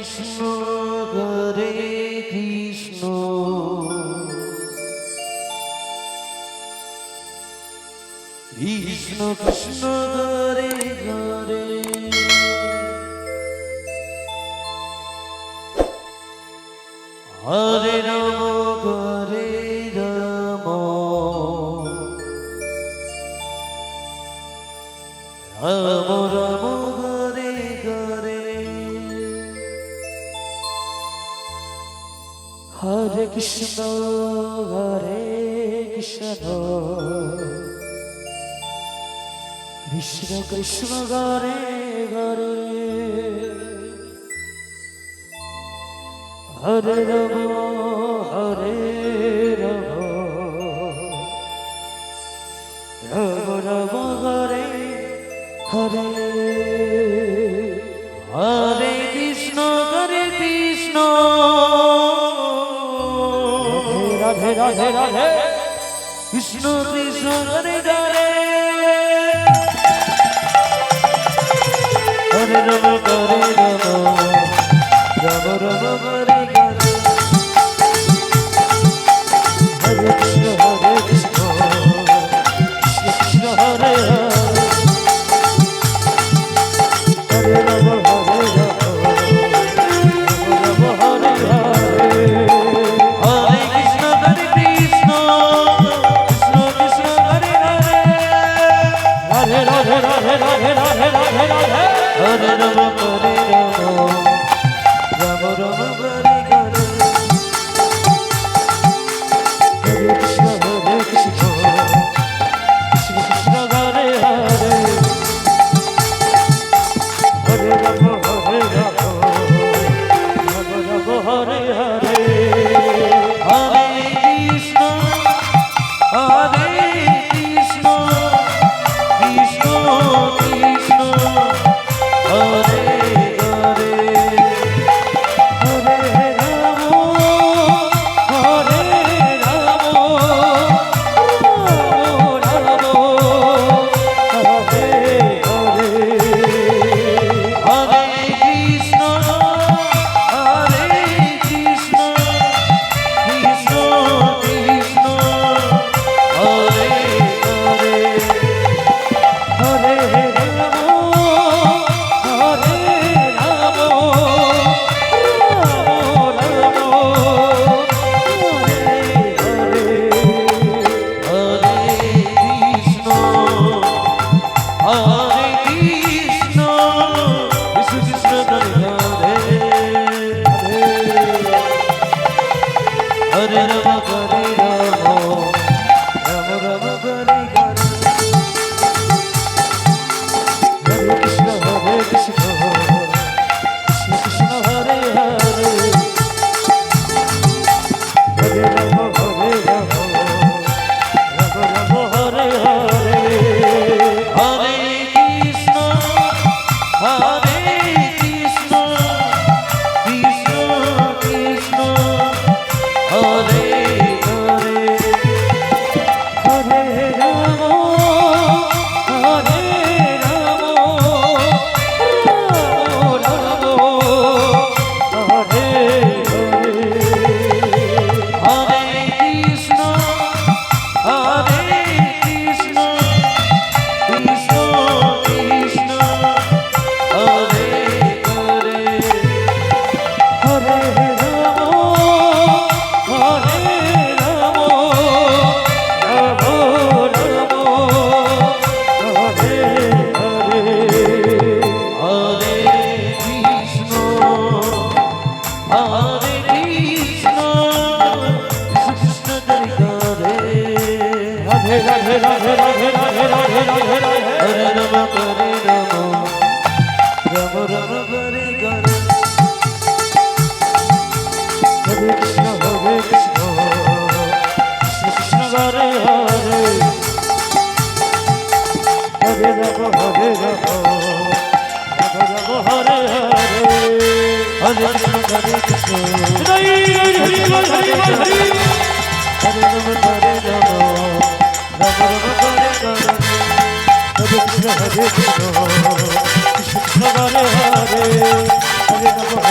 Krishna Hare Krishna Krishna Krishna Hare Hare Hare Ram Hare Ram Ram Ram Hare Hare Hare Krishna Krishna Krishna Hare Hare Hare Ram Ram Ram Hare Hare Hare Krishna Radhe Radhe Radhe Krishna Krishna Hare Hare Hare Ram Hare Ram Ram Ram Hare Hare Hare Krishna Krishna Krishna Hare Hare Hare Ram Hare Ram Ram Hare Hare Hare Krishna Krishna Krishna Hare Hare Radhe Radhe Radhe Radhe Radhe Radhe Radhe Hare Ram Hare Ram Ram Ram Hare Hare Hare Krishna Krishna Krishna Hare Hare Hare Ram Hare Ram Ram Ram Hare Hare Hare Krishna Krishna Krishna Krishna Hare Hare Hare Ram Hare Ram Ram Hare Hare Hare Krishna Krishna Krishna Krishna Hare Hare Hare Ram Hare Ram Ram Ram Hare Hare Hare Krishna Krishna Krishna Hare Hare Hare Ram Hare Ram Ram Ram Hare Hare Hare Krishna Krishna Krishna Hare Hare Hare Ram Hare Ram Ram Ram Hare Hare Hare Krishna Krishna Krishna Krishna Hare Hare Hare Ram Hare Ram Ram Hare Hare Hare Krishna Krishna Krishna Krishna Hare Hare Hare Ram Hare Ram Ram Ram Hare Hare Hare Krishna Krishna Hare Hare Radhe Radhe Radhe Radhe Radhe Radhe Radhe Hare Ram Hare Ram Ram Ram Hare Hare Hare Krishna Krishna Krishna Hare Hare Hare Ram Hare Ram Ram Ram Hare Hare Hare Krishna Krishna Hare Ram Hare Ram Ram Ram Hare Hare Hare Krishna Krishna Hare Hare Hare Ram